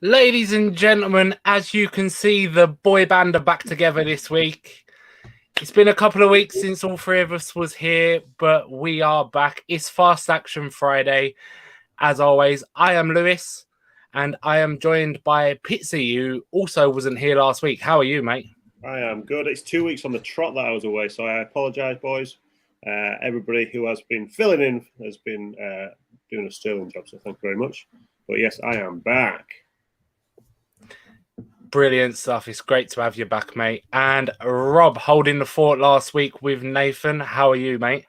Ladies and gentlemen, as you can see, the boy band are back together this week. It's been a couple of weeks since all three of us was here, but we are back. It's Fast Action Friday. As always, I am Lewis, and I am joined by Pittsy, who also wasn't here last week. How are you, mate? I am good. It's 2 weeks on the trot that I was away, so I apologise, boys. Everybody who has been filling in has been doing a sterling job, so thank you very much. But yes, I am back. Brilliant stuff. It's great to have you back, mate. And Rob holding the fort last week with Nathan. How are you, mate?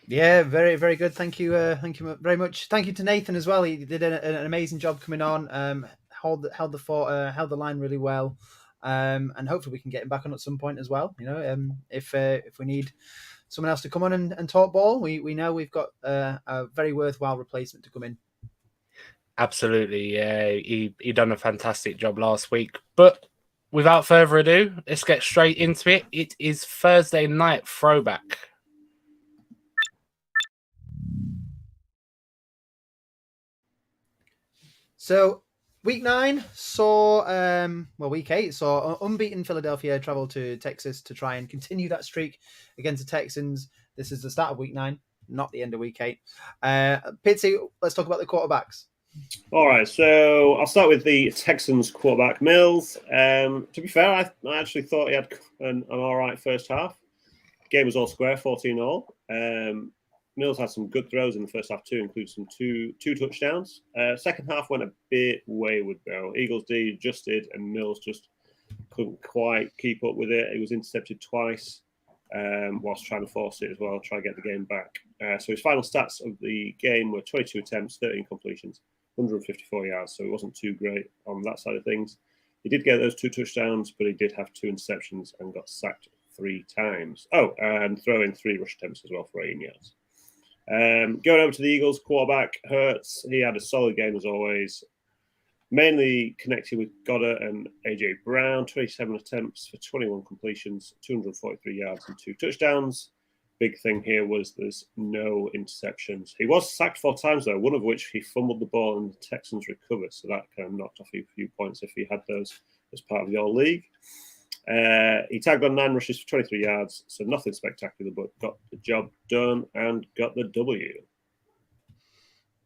Yeah, very, very good. Thank you very much. Thank you to Nathan as well. He did an amazing job coming on. Held the fort, held the line really well, and hopefully we can get him back on at some point as well. You know, if we need someone else to come on and talk ball, we know we've got a very worthwhile replacement to come in. Absolutely, yeah. He done a fantastic job last week. But without further ado, let's get straight into it. It is Thursday night throwback. So week 9 saw week 8 saw unbeaten Philadelphia travel to Texas to try and continue that streak against the Texans. This is the start of week 9, not the end of week 8. Pittsy, let's talk about the quarterbacks. All right, so I'll start with the Texans quarterback, Mills. To be fair, I actually thought he had an all right first half. Game was all square, 14-all. Mills had some good throws in the first half too, including some two touchdowns. Second half went a bit wayward though. Eagles D adjusted and Mills just couldn't quite keep up with it. He was intercepted twice whilst trying to force it as well, try to get the game back. So his final stats of the game were 22 attempts, 13 completions, 154 yards. So it wasn't too great on that side of things. He did get those 2 touchdowns, but he did have 2 interceptions and got sacked 3 times. Oh, and throw in 3 rush attempts as well for 18 yards. Going over to the Eagles, quarterback Hurts. He had a solid game as always, mainly connected with Goddard and A.J. Brown. 27 attempts for 21 completions, 243 yards and 2 touchdowns. Big thing here was there's no interceptions. He was sacked 4 times though, one of which he fumbled the ball and the Texans recovered, so that kind of knocked off a few points if he had those as part of your league. He tagged on 9 rushes for 23 yards, so nothing spectacular, but got the job done and got the W.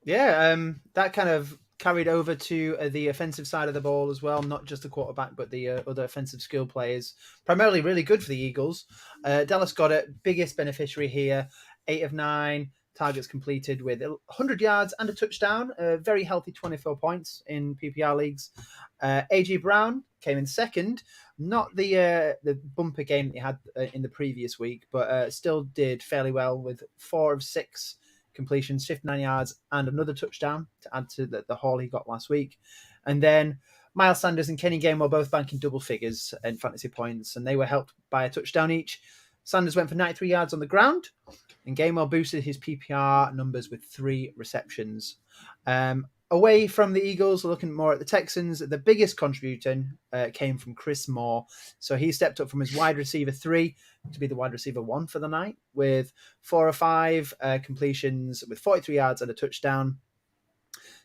Yeah, that kind of carried over to the offensive side of the ball as well, not just the quarterback, but the other offensive skill players. Primarily really good for the Eagles. Dallas Goedert, biggest beneficiary here, 8 of 9 targets completed with 100 yards and a touchdown, a very healthy 24 points in PPR leagues. A.J. Brown came in second, not the bumper game that he had in the previous week, but still did fairly well with 4 of 6 completions, 59 yards, and another touchdown to add to the haul he got last week. And then Miles Sanders and Kenny Gainwell both banking double figures in fantasy points, and they were helped by a touchdown each. Sanders went for 93 yards on the ground, and Gainwell boosted his PPR numbers with 3 receptions. Away from the Eagles, looking more at the Texans, the biggest contributor came from Chris Moore. So he stepped up from his wide receiver 3 to be the wide receiver 1 for the night with 4 or 5 completions with 43 yards and a touchdown.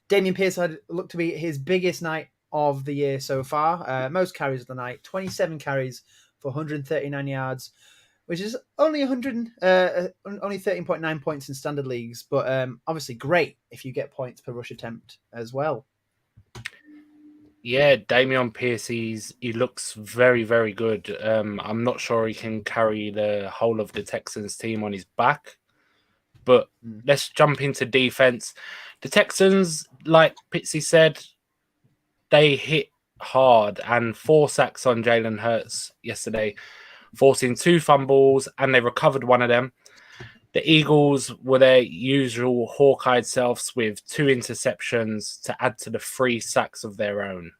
Dameon Pierce had looked to be his biggest night of the year so far. Most carries of the night, 27 carries for 139 yards, which is only 13.9 points in standard leagues, but obviously great if you get points per rush attempt as well. Yeah, Dameon Pierce, he looks very, very good. I'm not sure he can carry the whole of the Texans team on his back, but let's jump into defense. The Texans, like Pittsy said, they hit hard and 4 sacks on Jalen Hurts yesterday, forcing 2 fumbles, and they recovered one of them. The Eagles were their usual hawk-eyed selves with 2 interceptions to add to the 3 sacks of their own.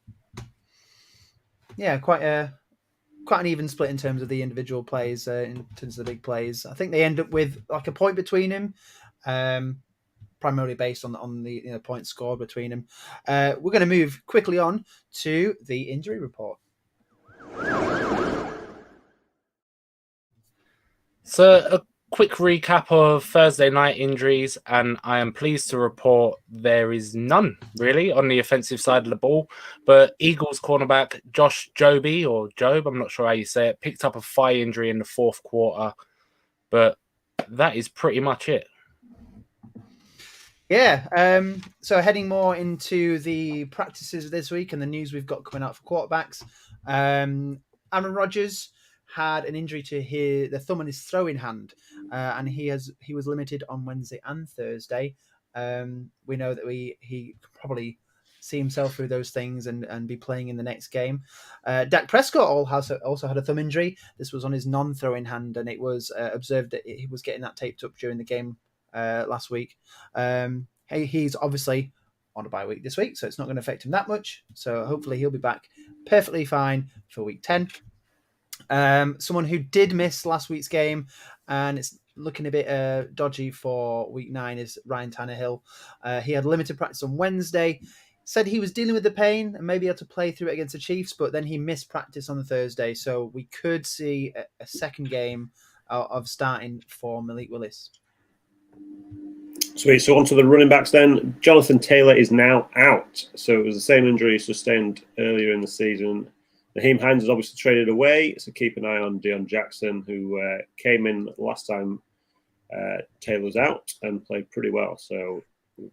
Yeah, quite an even split in terms of the individual plays, in terms of the big plays. I think they end up with like a point between them, primarily based on the points scored between them. We're going to move quickly on to the injury report. So a quick recap of Thursday night injuries, and I am pleased to report there is none really on the offensive side of the ball. But Eagles cornerback Josh Jobe, or Job, I'm not sure how you say it, picked up a thigh injury in the fourth quarter. But that is pretty much it. Yeah. So heading more into the practices this week and the news we've got coming out for quarterbacks. Aaron Rodgers had an injury to the thumb on his throwing hand, and he was limited on Wednesday and Thursday. We know that he could probably see himself through those things and be playing in the next game. Dak Prescott also had a thumb injury. This was on his non-throwing hand, and it was observed that he was getting that taped up during the game last week. He's obviously on a bye week this week, so it's not going to affect him that much. So hopefully he'll be back perfectly fine for week 10. Someone who did miss last week's game and it's looking a bit dodgy for week 9 is Ryan Tannehill. He had limited practice on Wednesday. Said he was dealing with the pain and maybe able to play through it against the Chiefs, but then he missed practice on the Thursday. So we could see a second game of starting for Malik Willis. Sweet. So on to the running backs then. Jonathan Taylor is now out. So it was the same injury sustained earlier in the season. Naheem Hines is obviously traded away, so keep an eye on Deion Jackson, who came in last time Taylor was out and played pretty well. So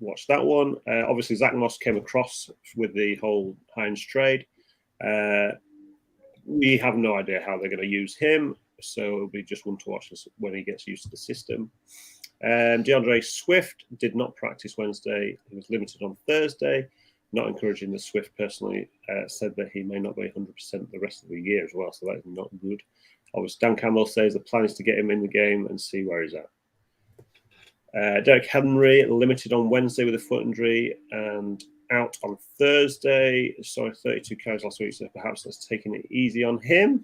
watch that one. Obviously, Zach Moss came across with the whole Hines trade. We have no idea how they're going to use him, so it'll be just one to watch when he gets used to the system. DeAndre Swift did not practice Wednesday. He was limited on Thursday. Not encouraging the Swift personally. Said that he may not be 100% the rest of the year as well, so that is not good. Obviously, Dan Campbell says the plan is to get him in the game and see where he's at. Derek Henry limited on Wednesday with a foot injury and out on Thursday. Sorry, 32 carries last week, so perhaps that's taking it easy on him.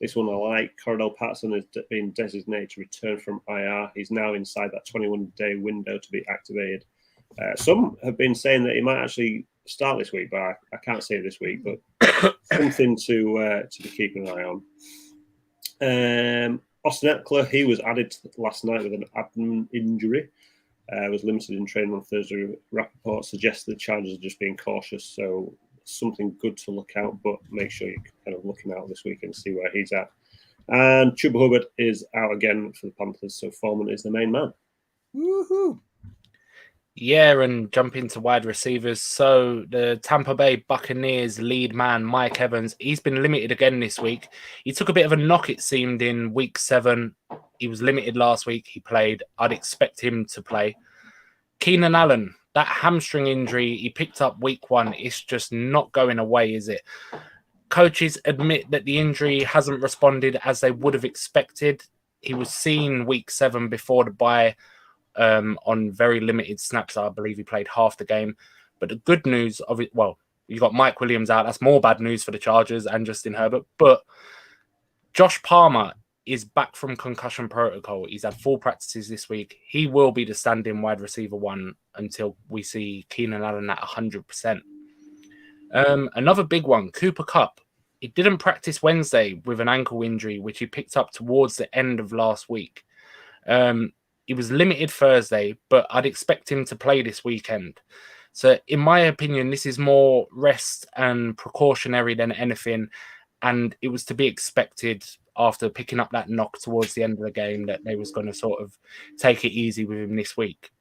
This one I like. Cordell Patterson has been designated to return from IR. He's now inside that 21-day window to be activated. Some have been saying that he might actually start this week, but I can't say this week. But something to be keeping an eye on. Austin Eckler, he was added last night with an abdomen injury. Was limited in training on Thursday. Rappaport suggests the Chargers are just being cautious, so something good to look out, but make sure you're kind of looking out this week and see where he's at. And Chuba Hubbard is out again for the Panthers, so Foreman is the main man. Woohoo! Yeah, and jump into wide receivers. So the Tampa Bay Buccaneers lead man, Mike Evans, he's been limited again this week. He took a bit of a knock, it seemed, in week 7. He was limited last week. He played. I'd expect him to play. Keenan Allen, that hamstring injury he picked up week 1, it's just not going away, is it? Coaches admit that the injury hasn't responded as they would have expected. He was seen week 7 before the bye on very limited snaps. I believe he played half the game. But the good news of it, well, you got Mike Williams out. That's more bad news for the Chargers and Justin Herbert. But Josh Palmer is back from concussion protocol. He's had 4 practices this week. He will be the stand-in wide receiver 1 until we see Keenan Allen at 100%. Another big one, Cooper Kupp. He didn't practice Wednesday with an ankle injury, which he picked up towards the end of last week. He was limited Thursday, but I'd expect him to play this weekend. So in my opinion, this is more rest and precautionary than anything. And it was to be expected after picking up that knock towards the end of the game that they was going to sort of take it easy with him this week.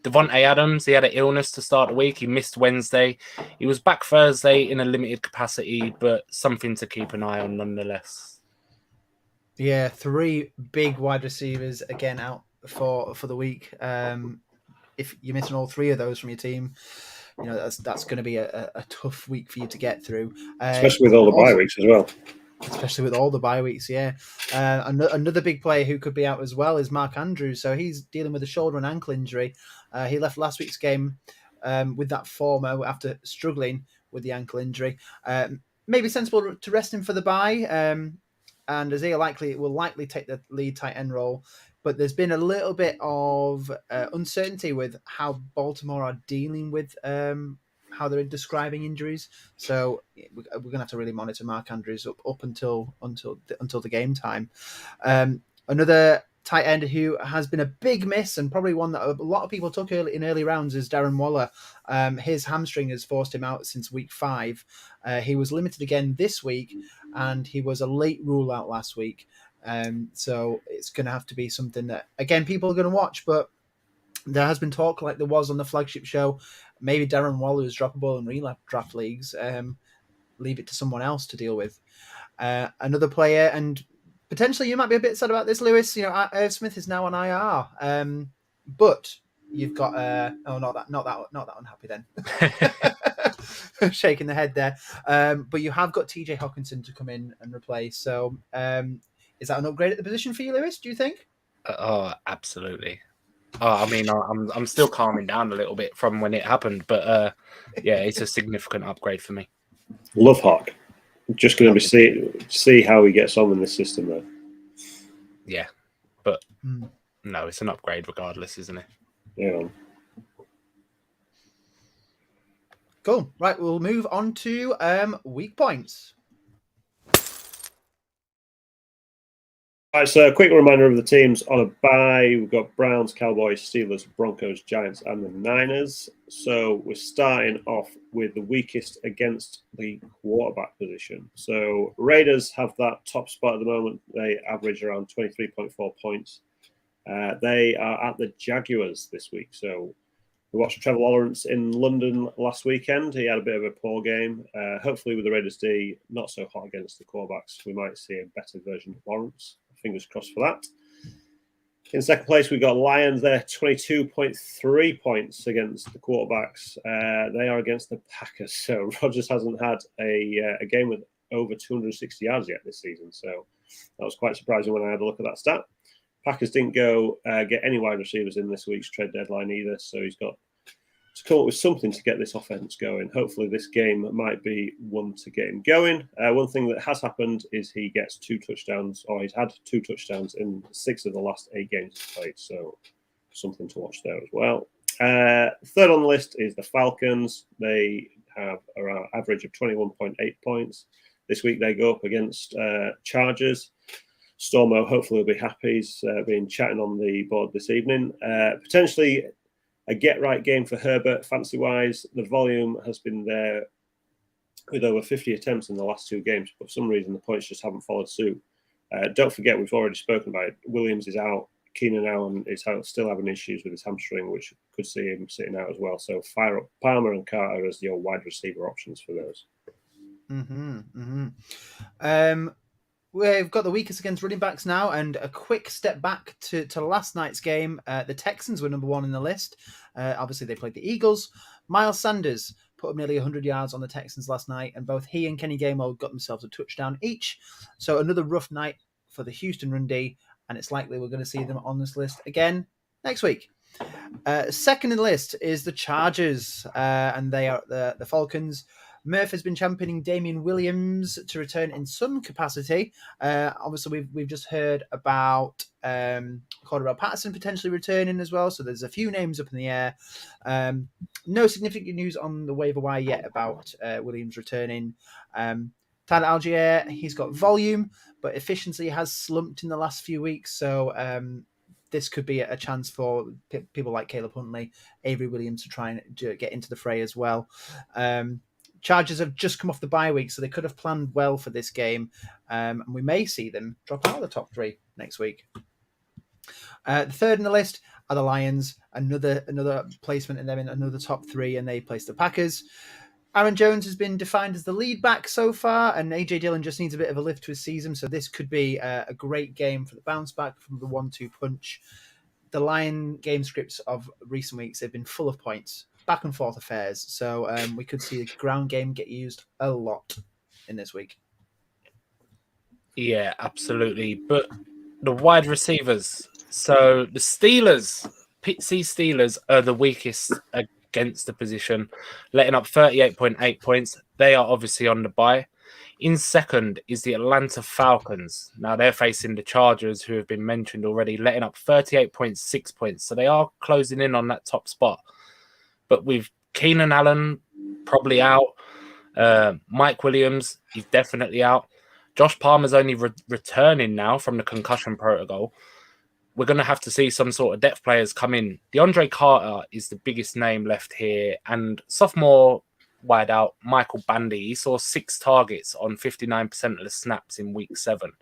Devontae Adams, he had an illness to start the week. He missed Wednesday. He was back Thursday in a limited capacity, but something to keep an eye on nonetheless. Yeah, 3 big wide receivers again out for the week. If you're missing all 3 of those from your team, you know that's going to be a tough week for you to get through, especially with all the bye weeks as well. Especially with all the bye weeks, yeah. Another big player who could be out as well is Mark Andrews. So he's dealing with a shoulder and ankle injury. He left last week's game with that former after struggling with the ankle injury. Maybe sensible to rest him for the bye. And Isaiah will likely take the lead tight end role. But there's been a little bit of uncertainty with how Baltimore are dealing with how they're describing injuries. So we're going to have to really monitor Mark Andrews up until the game time. Another tight end who has been a big miss and probably one that a lot of people took in early rounds is Darren Waller. His hamstring has forced him out since week 5. He was limited again this week, and he was a late rule out last week. So it's going to have to be something that, again, people are going to watch, but there has been talk like there was on the flagship show. Maybe Darren Waller is droppable in redraft leagues. Leave it to someone else to deal with. Another player, and potentially you might be a bit sad about this, Lewis. Irv Smith is now on IR, but you've got not that unhappy then. Shaking the head there. But you have got TJ Hawkinson to come in and replace. So is that an upgrade at the position for you, Lewis? Do you think? Oh, absolutely. I mean, I'm still calming down a little bit from when it happened, but yeah, it's a significant upgrade for me. Love Hawk. Just going to see how he gets on in this system, though. Yeah, but no, it's an upgrade regardless, isn't it? Yeah. Cool. Right, we'll move on to weak points. All right, so a quick reminder of the teams on a bye. We've got Browns, Cowboys, Steelers, Broncos, Giants, and the Niners. So we're starting off with the weakest against the quarterback position. So Raiders have that top spot at the moment. They average around 23.4 points. They are at the Jaguars this week. So we watched Trevor Lawrence in London last weekend. He had a bit of a poor game. Hopefully with the Raiders D not so hot against the quarterbacks, we might see a better version of Lawrence. Fingers crossed for that. In second place, we've got Lions there, 22.3 points against the quarterbacks. They are against the Packers. So Rodgers hasn't had a game with over 260 yards yet this season. So that was quite surprising when I had a look at that stat. Packers didn't go get any wide receivers in this week's trade deadline either. So he's got to come up with something to get this offense going. Hopefully this game might be one to get him going. One thing that has happened is he gets 2 touchdowns, or he's had 2 touchdowns in 6 of the last 8 games he's played. So something to watch there as well. Third on the list is the Falcons. They have around average of 21.8 points. This week they go up against Chargers. Stormo hopefully will be happy. He's been chatting on the board this evening. Potentially a get-right game for Herbert, fancy-wise. The volume has been there with over 50 attempts in the last 2 games, but for some reason the points just haven't followed suit. Don't forget, we've already spoken about it. Williams is out. Keenan Allen is still having issues with his hamstring, which could see him sitting out as well. So fire up Palmer and Carter as your wide receiver options for those. We've got the weakest against running backs now, and a quick step back to last night's game. The Texans were number 1 in the list. Obviously, they played the Eagles. Miles Sanders put up nearly 100 yards on the Texans last night, and both he and Kenny Gainwell got themselves a touchdown each. So another rough night for the Houston run D, and it's likely we're going to see them on this list again next week. Second in the list is the Chargers, and they are the Falcons. Murph has been championing Damian Williams to return in some capacity. Obviously, we've just heard about Cordell Patterson potentially returning as well. So there's a few names up in the air. No significant news on the waiver wire yet about Williams returning. Tyler Algier, he's got volume, but efficiency has slumped in the last few weeks. So this could be a chance for people like Caleb Huntley, Avery Williams to try and get into the fray as well. Chargers have just come off the bye week, so they could have planned well for this game, and we may see them drop out of the top 3 next week. The third in the list are the Lions, another placement in them in another top 3, and they place the Packers. Aaron Jones has been defined as the lead back so far, and AJ Dillon just needs a bit of a lift to his season, so this could be a great game for the bounce back from the 1-2 punch. The Lion game scripts of recent weeks have been full of points. Back and forth affairs. So we could see the ground game get used a lot in this week. Yeah, absolutely. But the wide receivers. So the Steelers, Pittsy Steelers are the weakest against the position, letting up 38.8 points. They are obviously on the bye. In second is the Atlanta Falcons. Now they're facing the Chargers, who have been mentioned already, letting up 38.6 points. So they are closing in on that top spot. But with Keenan Allen probably out, Mike Williams, he's definitely out. Josh Palmer's only returning now from the concussion protocol. We're going to have to see some sort of depth players come in. DeAndre Carter is the biggest name left here. And sophomore wideout, Michael Bandy, he saw 6 targets on 59% of the snaps in week 7.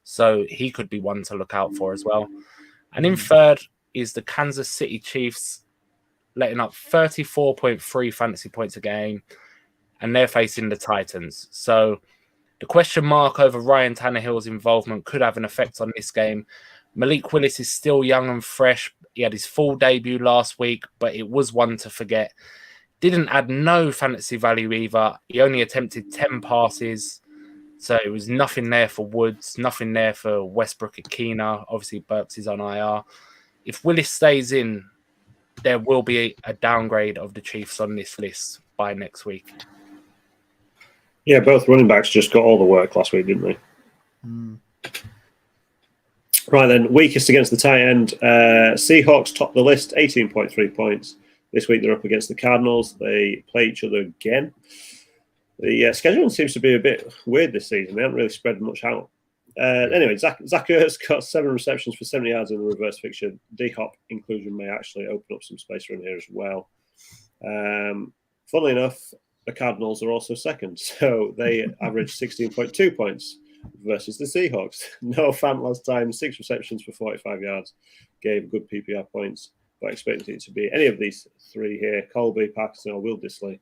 So he could be one to look out for as well. And in third is the Kansas City Chiefs, letting up 34.3 fantasy points a game. And they're facing the Titans. So the question mark over Ryan Tannehill's involvement could have an effect on this game. Malik Willis is still young and fresh. He had his full debut last week, but it was one to forget. Didn't add no fantasy value either. He only attempted 10 passes. So it was nothing there for Woods, nothing there for Westbrook and Keener. Obviously, Burks is on IR. If Willis stays in, there will be a downgrade of the Chiefs on this list by next week. Yeah, both running backs just got all the work last week, didn't they? Right then, weakest against the tight end. Seahawks top the list, 18.3 points. This week they're up against the Cardinals. They play each other again. The scheduling seems to be a bit weird this season. They haven't really spread much out. Anyway, Zach Ertz got 7 receptions for 70 yards in the reverse fixture. D-Hop inclusion may actually open up some space for him here as well. Funnily enough, the Cardinals are also second, so they averaged 16.2 points versus the Seahawks. Noah Fant last time, 6 receptions for 45 yards, gave good PPR points, but expecting it to be any of these 3 here, Colby, Parkinson, or Will Dissly.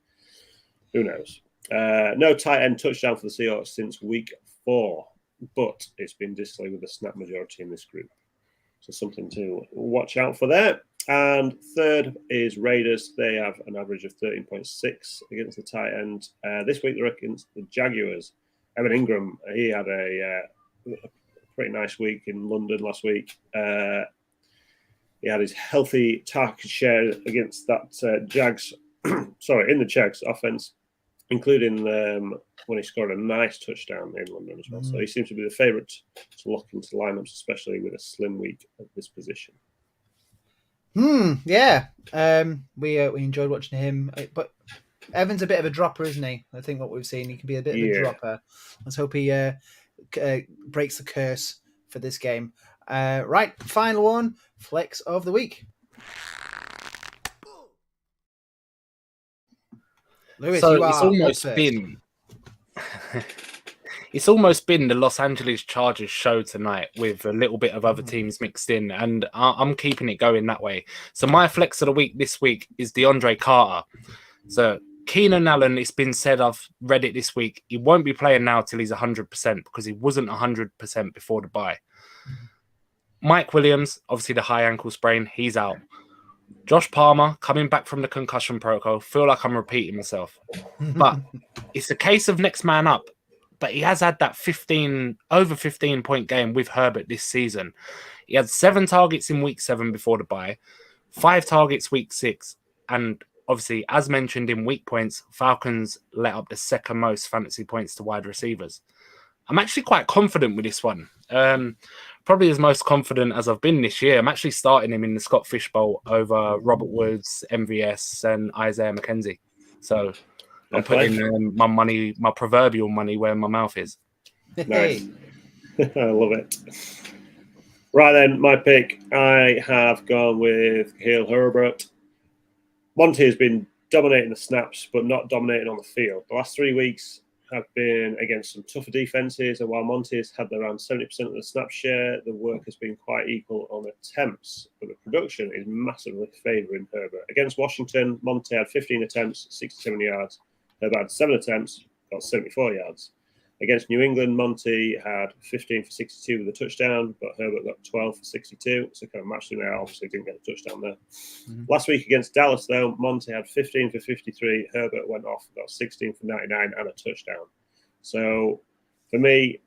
Who knows? No tight end touchdown for the Seahawks since week 4, but it's been Dissly with the snap majority in this group. So something to watch out for there. And third is Raiders. They have an average of 13.6 against the tight end. This week they're against the Jaguars. Evan Ingram, he had a pretty nice week in London last week. He had his healthy target share against that Jags, in the Jags offense, including when he scored a nice touchdown in London as well. So he seems to be the favourite to lock into lineups, especially with a slim week at this position. Yeah. We enjoyed watching him, but Evan's a bit of a dropper, isn't he? I think what we've seen, he can be a bit of a dropper. Let's hope he breaks the curse for this game. Right, final one, flex of the week. Lewis, so you are it's almost been the Los Angeles Chargers show tonight with a little bit of other teams mixed in, and I'm keeping it going that way. So my flex of the week this week is DeAndre Carter. So Keenan Allen, it's been said, I've read it this week, he won't be playing now till he's 100% because he wasn't 100% before the bye. Mike Williams, obviously the high ankle sprain, he's out. Josh Palmer, coming back from the concussion protocol, feel like I'm repeating myself. But it's a case of next man up. But he has had that over 15 point game with Herbert this season. He had 7 targets in week 7 before the bye, 5 targets week 6. And obviously, as mentioned in week points, Falcons let up the second most fantasy points to wide receivers. I'm actually quite confident with this one. Probably as most confident as I've been this year. I'm actually starting him in the Scott Fish Bowl over Robert Woods, MVS, and Isaiah McKenzie. So I'm putting my proverbial money where my mouth is. Nice. I love it. Right then, my pick. I have gone with Khalil Herbert. Monty has been dominating the snaps, but not dominating on the field. The last 3 weeks have been against some tougher defenses, and while Monty has had around 70% of the snap share, the work has been quite equal on attempts, but the production is massively favouring Herbert. Against Washington, Monty had 15 attempts, 67 yards. Herbert had 7 attempts, got 74 yards. Against New England, Monty had 15 for 62 with a touchdown, but Herbert got 12 for 62, so kind of matched him there. Obviously didn't get a touchdown there. Last week against Dallas, though, Monty had 15 for 53. Herbert went off, got 16 for 99 and a touchdown. So for me,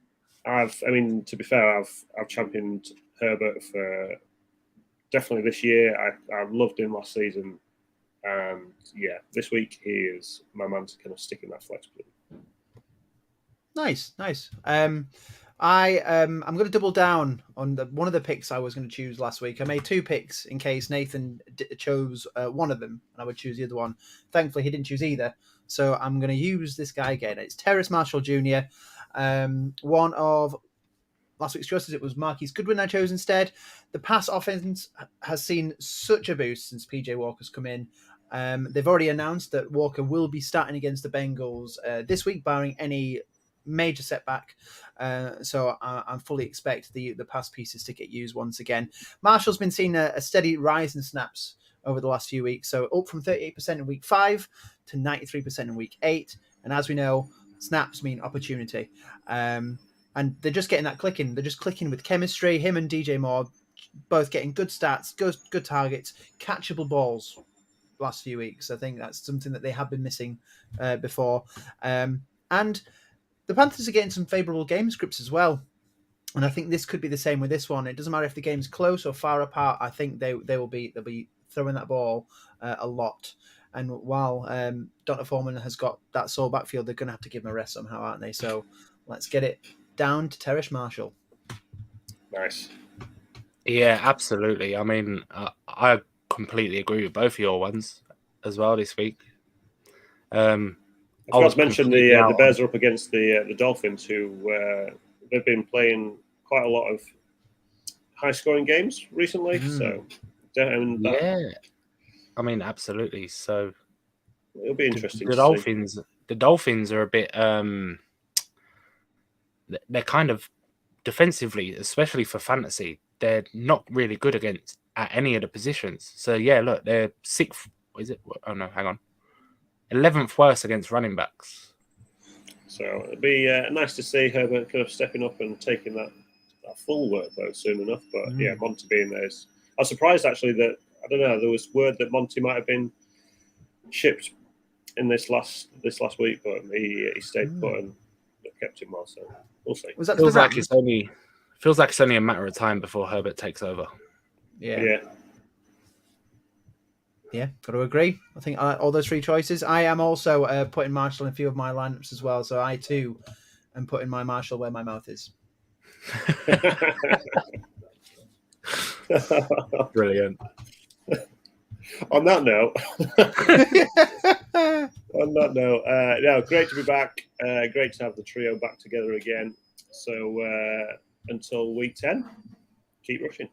to be fair, I've championed Herbert for definitely this year. I loved him last season. And yeah, this week he is my man to kind of stick in that flex pool. Nice. I'm going to double down on one of the picks I was going to choose last week. I made 2 picks in case Nathan chose one of them, and I would choose the other one. Thankfully, he didn't choose either, so I'm going to use this guy again. It's Terrace Marshall Jr. One of last week's choices, it was Marquise Goodwin I chose instead. The pass offense has seen such a boost since PJ Walker's come in. They've already announced that Walker will be starting against the Bengals this week, barring any major setback. So I fully expect the pass pieces to get used once again. Marshall's been seeing a steady rise in snaps over the last few weeks. So up from 38% in week 5 to 93% in week 8. And as we know, snaps mean opportunity. And they're just getting that clicking. They're just clicking with chemistry. Him and DJ Moore both getting good stats, good targets, catchable balls last few weeks. I think that's something that they have been missing before. And the Panthers are getting some favourable game scripts as well. And I think this could be the same with this one. It doesn't matter if the game's close or far apart. I think they'll be throwing that ball a lot. And while Donta Foreman has got that sore backfield, they're going to have to give him a rest somehow, aren't they? So let's get it down to Teresh Marshall. Nice. Yeah, absolutely. I mean, I completely agree with both of your ones as well this week. I forgot to mention the Bears are up against the Dolphins, who they've been playing quite a lot of high-scoring games recently. So, I mean, absolutely. So it'll be interesting. The Dolphins are a bit. They're kind of defensively, especially for fantasy, they're not really good at any of the positions. So yeah, look, they're 6th. Is it? Oh no, hang on. 11th worst against running backs. So it'd be nice to see Herbert kind of stepping up and taking that full workload soon enough. But yeah, Monty being there. I was surprised actually that, I don't know, there was word that Monty might have been shipped in this last week, but he stayed put and kept him well. So we'll see. Was that feels like it's only a matter of time before Herbert takes over. Yeah, got to agree. I think all those 3 choices. I am also putting Marshall in a few of my lineups as well. So I too am putting my Marshall where my mouth is. Brilliant. On that note, great to be back. Great to have the trio back together again. So until week 10, keep rushing.